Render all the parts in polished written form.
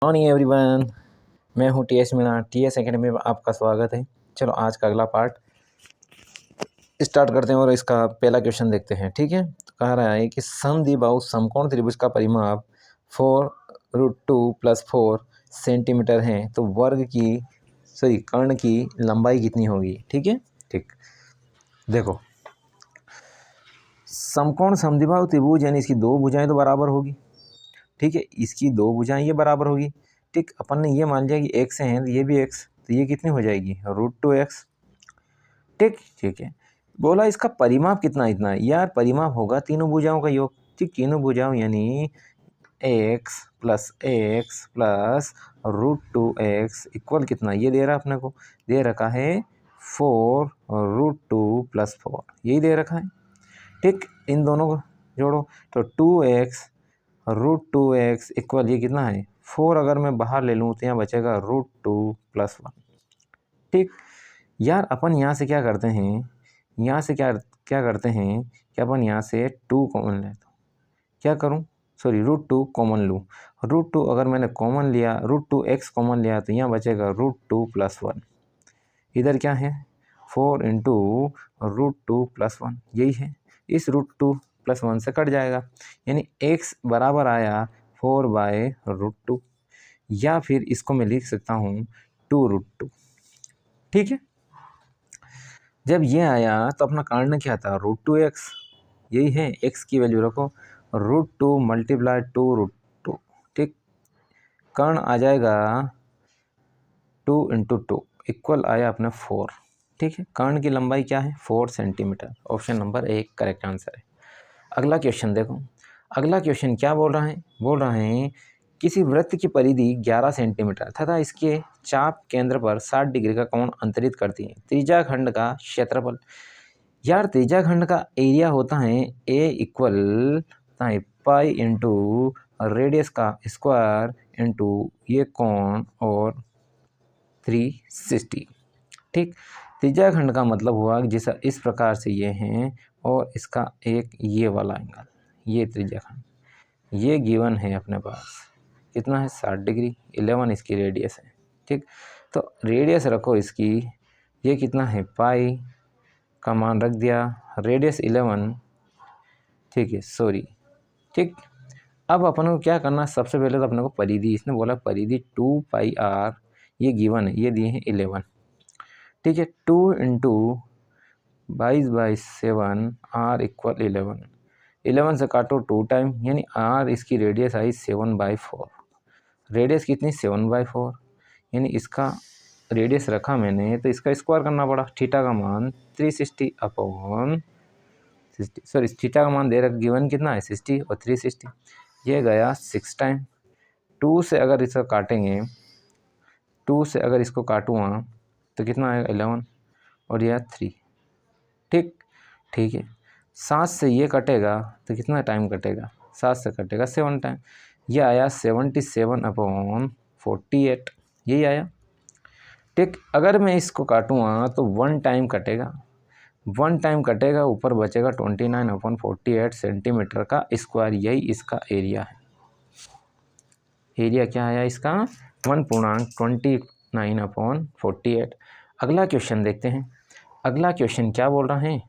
Morning everyone, मैं हूँ TS Meena. TS academy में आपका स्वागत है। चलो आज का अगला पार्ट स्टार्ट करते हैं और इसका पहला क्वेश्चन देखते हैं। ठीक है, तो कह रहा है कि समद्विबाहु समकोण त्रिभुज का परिमाप 4√2 + 4 सेंटीमीटर है, तो कर्ण की लंबाई कितनी होगी। ठीक है, ठीक। देखो, समकोण समद्विबाहु त्रिभुज यानी इसकी दो भुजाएं तो बराबर होगी। ठीक है, इसकी दो भुजाएं ये बराबर होगी। ठीक, अपन ने ये मान लिया कि x है तो ये भी x, तो ये कितनी हो जाएगी √2x। ठीक ठीक है, बोला इसका परिमाप कितना, इतना यार परिमाप होगा तीनों भुजाओं का योग। ठीक, तीनों भुजाओं यानी x + x + √2x इक्वल कितना, ये दे रहा अपने को, दे रखा है 4√2 + 4, यही दे रखा है। ठीक, इन दोनों को जोड़ो तो 2x √2x इक्वल ये कितना है 4। अगर मैं बाहर ले लूँ तो यहाँ बचेगा √2 + 1। ठीक, यार अपन यहाँ से क्या करते हैं, यहाँ से क्या करते हैं कि अपन यहाँ से 2 कॉमन लेते, क्या करूँ, √2 कॉमन लूँ। √2 अगर मैंने कॉमन लिया, √2x कॉमन लिया तो यहाँ बचेगा √2 + 1। इधर क्या है 4 × √2 + 1, यही है। इस √2 + 1 से कट जाएगा, यानी x बराबर आया 4/√2, या फिर इसको मैं लिख सकता हूँ 2√2। ठीक है, जब ये आया तो अपना कर्ण क्या था √2x, यही है। x की वैल्यू रखो, √2 × 2√2। ठीक, कर्ण आ जाएगा 2 × 2 इक्वल आया अपना 4। ठीक है, कर्ण की लंबाई क्या है 4 centimetre. Option number 1 correct answer है। अगला क्वेश्चन देखो, अगला क्वेश्चन क्या बोल रहा है, बोल रहा है किसी वृत्त की परिधि 11 सेंटीमीटर तथा इसके चाप केंद्र पर 60 डिग्री का कोण अंतरित करती है। त्रिज्या खंड का क्षेत्रफल। यार त्रिज्या खंड का एरिया होता है A इक्वल पाई × रेडियस का स्क्वायर × ये कोण और 360। ठीक, त्रिज्या खंड का मतलब हुआ जैसा इस प्रकार से ये हैं और इसका एक ये वाला एंगल, ये त्रिज्या खंड, ये गिवन है अपने पास कितना है 60 डिग्री, 11 इसकी रेडियस है। ठीक, तो रेडियस रखो इसकी, ये कितना है पाई का मान रख दिया, रेडियस 11। ठीक है, ठीक, अब अपन को क्या करना, सबसे पहले तो अपने को परिधि, इसने बोला परिधि 2πr, ये गिवन है, ये दिए हैं 11। ठीक है, 2 × 22/7 r इक्वल 11, 11 से काटो 2 टाइम, यानी r इसकी रेडियस आई 7/4। रेडियस कितनी 7/4, यानी इसका रेडियस रखा मैंने तो इसका स्क्वायर करना पड़ा। थीटा का मान 360/60, थीटा का मान दे रखा गिवन कितना है 60 और 360, ये गया 6 टाइम। 2 से अगर इसको काटेंगे, 2 से अगर इसको काटूँगा तो कितना आएगा 11 और यह 3। ठीक ठीक है, 7 से ये कटेगा तो कितना टाइम कटेगा, 7 से कटेगा 7 टाइम, ये आया 77/48, यही आया। ठीक, अगर मैं इसको काटूँगा तो 1 टाइम कटेगा, 1 टाइम कटेगा, ऊपर बचेगा 29/48 सेंटीमीटर का स्क्वायर, यही इसका एरिया है। एरिया क्या आया इसका 1.29/48। अगला क्वेश्चन देखते हैं। अगला क्वेश्चन क्या बोल रहा है,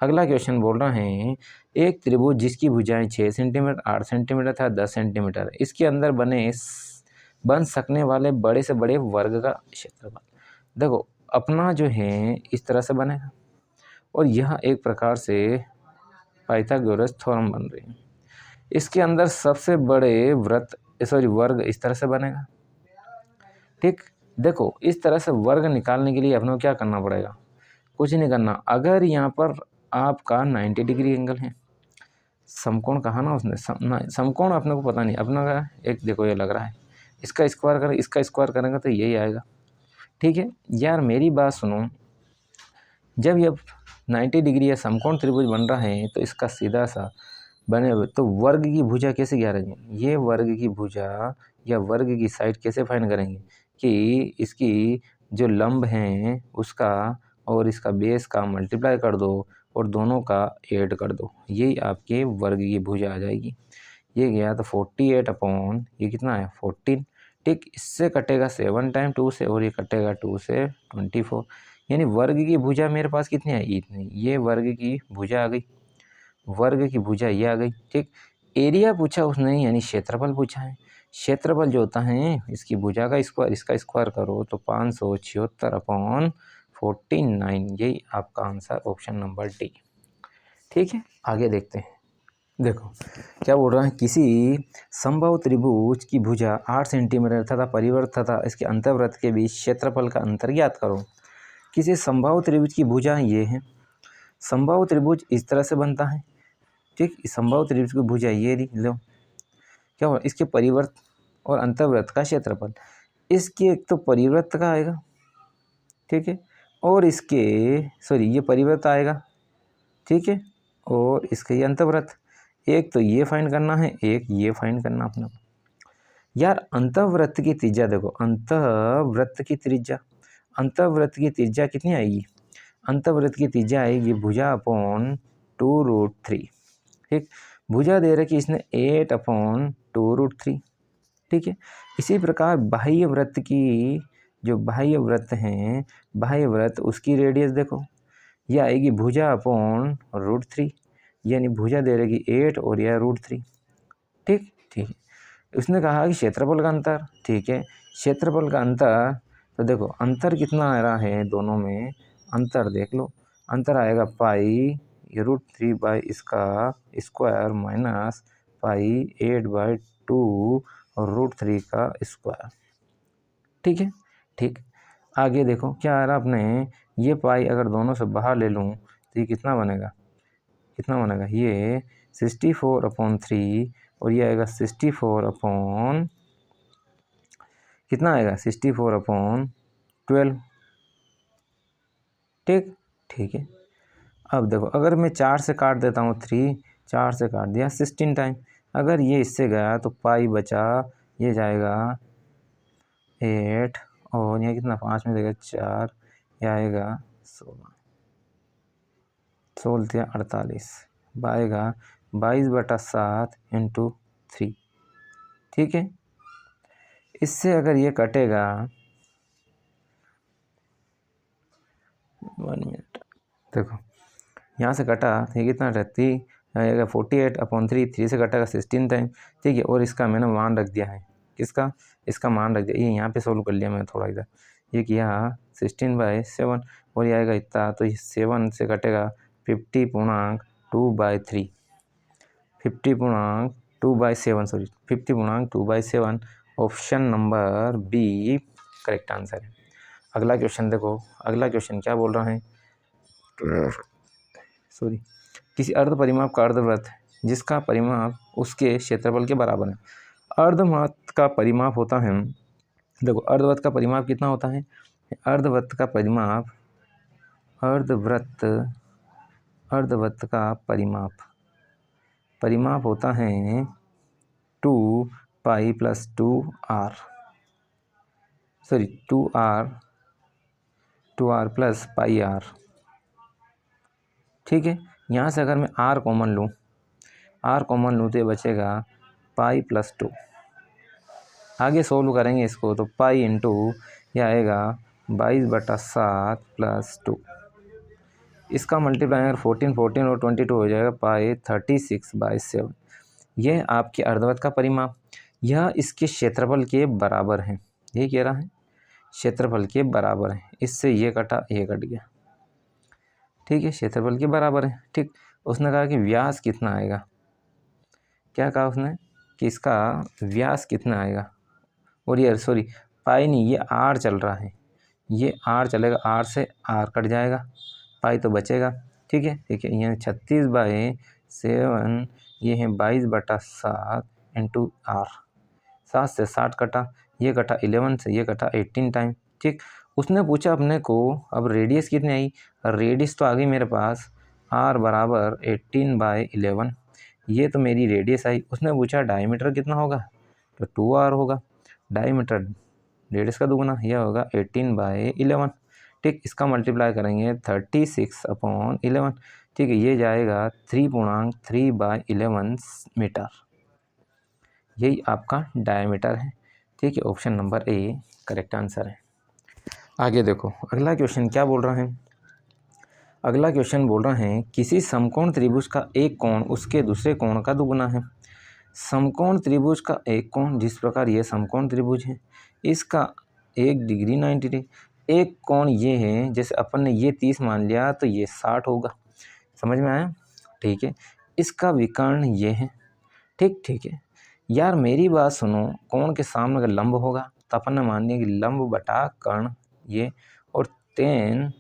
अगला क्वेश्चन बोल रहा है एक त्रिभुज जिसकी भुजाएं 6 सेंटीमीटर 8 सेंटीमीटर तथा 10 सेंटीमीटर, इसके अंदर बन सकने वाले बड़े से बड़े वर्ग का क्षेत्रफल। देखो अपना जो है इस तरह से बनेगा और यह एक प्रकार से पाइथागोरस थ्योरम बन रही है। इसके अंदर सबसे बड़े वर्ग इस तरह से बनेगा। ठीक, देखो इस तरह से वर्ग निकालने के लिए अपने को क्या करना पड़ेगा, कुछ नहीं करना। अगर यहाँ पर आपका 90 डिग्री एंगल है, समकोण कहा ना उसने, समकोण अपने को पता नहीं, अपना का एक देखो ये लग रहा है, इसका स्क्वायर करें, इसका स्क्वायर करेंगे तो यही आएगा। ठीक है, यार मेरी बात सुनो, जब ये 90 डिग्री या समकोण त्रिभुज बन रहा है तो इसका सीधा सा बने हुए तो वर्ग की भुजा कैसे गिनेंगे, ये वर्ग की भुजा या वर्ग की साइड कैसे फाइंड करेंगे कि इसकी जो लंब हैं उसका और इसका बेस का मल्टीप्लाई कर दो और दोनों का ऐड कर दो, यही आपके वर्ग की भुजा आ जाएगी। ये गया तो 48 अपॉन ये कितना है 14। ठीक, इससे कटेगा 7 टाइम 2 से और ये कटेगा 2 से 24, यानी वर्ग की भुजा मेरे पास कितनी है इतनी। ये वर्ग की भुजा आ गई, वर्ग की भुजा ये आ गई। ठीक, एरिया पूछा उसने यानी क्षेत्रफल पूछा है। क्षेत्रफल जो होता है इसकी भुजा का स्क्वायर, इसका स्क्वायर करो तो 576 अपॉन 49, यही आपका आंसर ऑप्शन नंबर डी। ठीक है, आगे देखते हैं। देखो क्या बोल रहा है, किसी समबाहु त्रिभुज की भुजा 8 सेंटीमीटर तथा परिवर्त तथा इसके अंतर्वृत्त के बीच क्षेत्रफल का अंतर ज्ञात करो। किसी समबाहु त्रिभुज की भुजा ये है, समबाहु त्रिभुज इस तरह से बनता है। ठीक, समबाहु त्रिभुज की भुजा ये लो, क्या हुआ, इसके परिवर्त और अंतर्वृत्त का क्षेत्रफल, इसके एक तो परिवर्त का आएगा, ठीक है, और इसके ये परिवर्त आएगा, ठीक है, और इसके ये अंतर्वृत्त। एक तो ये फाइंड करना है, एक ये फाइंड करना अपना। यार अंतर्वृत्त की त्रिज्या देखो, अंतर्वृत्त की त्रिज्या, अंतर्वृत्त की त्रिज्या कितनी आएगी, अंतर्वृत्त की त्रिज्या आएगी भुजा अपॉन 2√3। ठीक, भुजा दे रखी इसने 8 अपॉन 2√3। ठीक है, इसी प्रकार बाह्य वृत्त की, जो बाह्य वृत्त हैं, बाह्य वृत्त उसकी रेडियस देखो, यह आएगी भुजा अपॉन √3, यानी भुजा दे रही 8 और यह √3। ठीक ठीक है, उसने कहा कि क्षेत्रफल का अंतर। ठीक है, क्षेत्रफल का अंतर, तो देखो अंतर कितना आ रहा है दोनों में, अंतर देख लो, अंतर आएगा पाई √3 बाई इसका स्क्वायर माइनस पाई 8/2 और √3 का स्क्वायर। ठीक है, ठीक, आगे देखो क्या आ रहा अपने, ये पाई अगर दोनों से बाहर ले लूँ तो ये कितना बनेगा, कितना बनेगा, ये 64/3 और ये आएगा 64 अपॉन कितना आएगा 64/12। ठीक ठीक है, अब देखो अगर मैं 4 से काट देता हूँ 3, 4 से काट दिया 16 टाइम, अगर ये इससे गया तो पाई बचा, ये जाएगा 8 और यहाँ कितना 5 में देगा 4, यह आएगा 16, 16 48, आएगा 22/7 इंटू 3। ठीक है, इससे अगर ये कटेगा, 1 मिनट, देखो यहाँ से कटा ये कितना रहती आएगा 48/3, 3 से कटेगा 16 टाइम। ठीक है, और इसका मैंने मान रख दिया है, किसका, इसका मान रख दिया, ये यहाँ पे सोल्व कर लिया मैंने थोड़ा इधर, ये किया 16/7 और ये आएगा इतना, तो ये 7 से कटेगा 50.2/3, 50.2/7 50.2/7, option number B correct answer है। अगला क्वेश्चन देखो, अगला क्वेश्चन क्या बोल रहा है, किसी अर्ध परिमाप का अर्धवृत्त जिसका परिमाप उसके क्षेत्रफल के बराबर है। अर्धवृत्त का परिमाप होता है, देखो अर्धवृत्त का परिमाप कितना होता है, अर्धवृत्त का परिमाप, अर्धवृत्त का परिमाप होता है 2π + 2r, 2r + πr। ठीक है, यहाँ से अगर मैं r कॉमन लूँ, तो ये बचेगा पाई + 2। आगे सोल्व करेंगे इसको तो पाई इंटू यह आएगा 22/7 + 2, इसका मल्टीप्लाई अगर 14 और 22 हो जाएगा पाई 36/7। यह आपके अर्धवृत्त का परिमाप, यह इसके क्षेत्रफल के बराबर है, ये कह रहा है क्षेत्रफल के बराबर है, इससे ये कटा ये कट गया। ठीक है, क्षेत्रफल के बराबर है। ठीक, उसने कहा कि व्यास कितना आएगा, क्या कहा उसने कि इसका व्यास कितना आएगा, और ये पाई नहीं, ये आर चल रहा है, ये आर चलेगा, आर से आर कट जाएगा, पाई तो बचेगा। ठीक है, यहाँ 36/7, ये है 22/7 इंटू आर, 7 से 60 कटा, ये कटा 11 से ये कटा 18 टाइम। ठीक, उसने पूछा अपने को अब रेडियस कितनी आई, रेडियस तो आ गई मेरे पास, r बराबर 18/11, ये तो मेरी रेडियस आई। उसने पूछा डायमीटर कितना होगा, तो 2r होगा, डायमीटर रेडियस का दुगुना, यह होगा 18/11। ठीक, इसका मल्टीप्लाई करेंगे 36/11। ठीक है, ये जाएगा 3.3/11 मीटर। यही आपका डायमीटर है। ठीक है, option number A correct answer है। आगे देखो अगला क्वेश्चन क्या बोल रहा है। अगला क्वेश्चन बोल रहा है किसी समकोण त्रिभुज का एक कोण उसके दूसरे कोण का दुगुना है। समकोण त्रिभुज का एक कोण, जिस प्रकार ये समकोण त्रिभुज है, इसका 1 डिग्री 90 डिग्री। एक कोण ये है, जैसे अपन ने ये 30 मान लिया तो ये 60 होगा। समझ में आया? ठीक है, इसका विकर्ण ये है। ठीक है यार, मेरी बात सुनो, कोण के सामने अगर लंब होगा तो अपन ने मान लिया कि लंब बटा कर्ण ये, और tan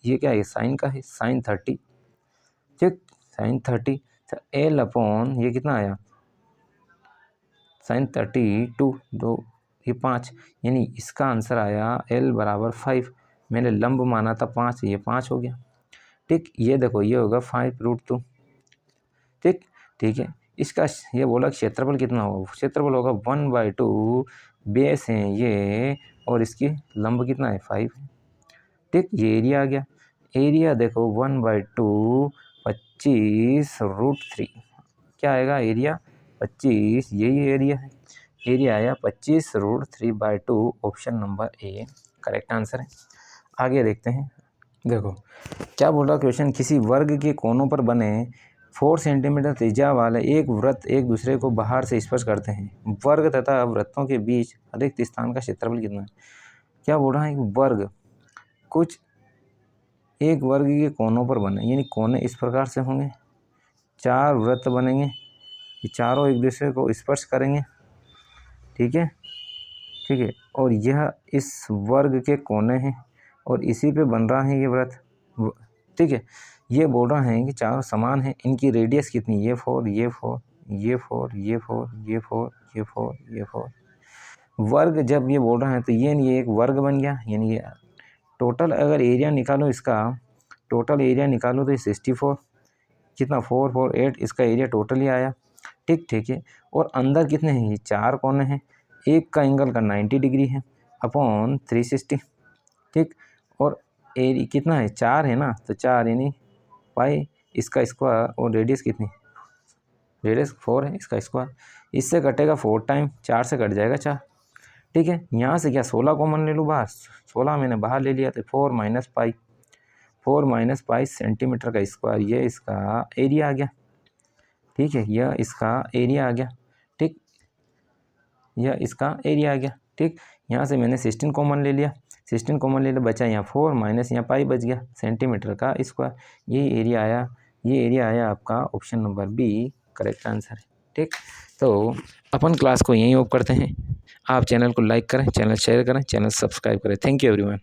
ये क्या है, साइन का है, साइन 30। ठीक, साइन 30 एल अपॉन ये कितना आया, साइन 32 दो ये 5, यानी इसका आंसर आया L बराबर 5। मैंने लंब माना था 5, ये 5 हो गया। ठीक, ये देखो ये होगा 5√2। ठीक है, इसका ये बोला क्षेत्रफल कितना होगा, क्षेत्रफल होगा 1/2, बेस है ये और इसकी लंब कितना है 5 है। ठीक, ये एरिया आ गया। एरिया देखो 1/2 25√3 क्या आएगा एरिया 25, यही एरिया है। एरिया आया 25√3/2, option number A correct answer है। आगे देखते हैं, देखो क्या बोल रहा क्वेश्चन, किसी वर्ग के कोनों पर बने 4 सेंटीमीटर त्रिज्या वाले एक वृत्त एक दूसरे को बाहर से स्पर्श करते हैं। वर्ग तथा वृत्तों के बीच रिक्त स्थान का क्षेत्रफल कितना है। क्या बोल रहा है कि वर्ग कुछ एक वर्ग के कोनों पर बने, यानी कोने इस प्रकार से होंगे, 4 वृत्त बनेंगे, ये चारों एक दूसरे को स्पर्श करेंगे। ठीक है, और यह इस वर्ग के कोने हैं और इसी पे बन रहा है ये वृत्त। ठीक है, ये बोल रहा है कि चारों समान हैं, इनकी रेडियस कितनी, ये 4 ये 4 ये 4 ये 4 ये 4 ये 4 ये 4। वर्ग जब ये बोल रहा है तो ये एक वर्ग बन गया, यानी ये टोटल अगर एरिया निकालो, इसका टोटल एरिया निकालो तो ये 64 कितना 4 4 8, इसका एरिया टोटल ही आया। ठीक है, और अंदर कितने हैं, ये 4 कोने हैं, एक का एंगल का 90 डिग्री है अपॉन 360। ठीक, और एरिया कितना है 4 है ना, तो 4 यानी पाई, इसका स्क्वायर, और रेडियस कितनी, रेडियस 4 है, इसका स्क्वायर, इससे कटेगा 4 टाइम, 4 से कट जाएगा 4। ठीक है, यहाँ से क्या 16 कॉमन ले लूँ बाहर, 16 मैंने बाहर ले लिया तो 4 - पाई सेंटीमीटर का स्क्वायर, ये इसका एरिया आ गया। ठीक है, यह इसका एरिया आ गया। ठीक, यह इसका एरिया आ गया। ठीक, यहाँ से मैंने 16 कॉमन ले लिया, 16 कॉमन ले लिया, बचा यहाँ 4 माइनस यहाँ पाई बच गया सेंटीमीटर का स्क्वायर, ये एरिया आया। ये एरिया आया आपका option number B correct answer है। ठीक, तो अपन क्लास को यहीं ऑफ करते हैं। आप चैनल को लाइक करें, चैनल शेयर करें, चैनल सब्सक्राइब करें। Thank you everyone.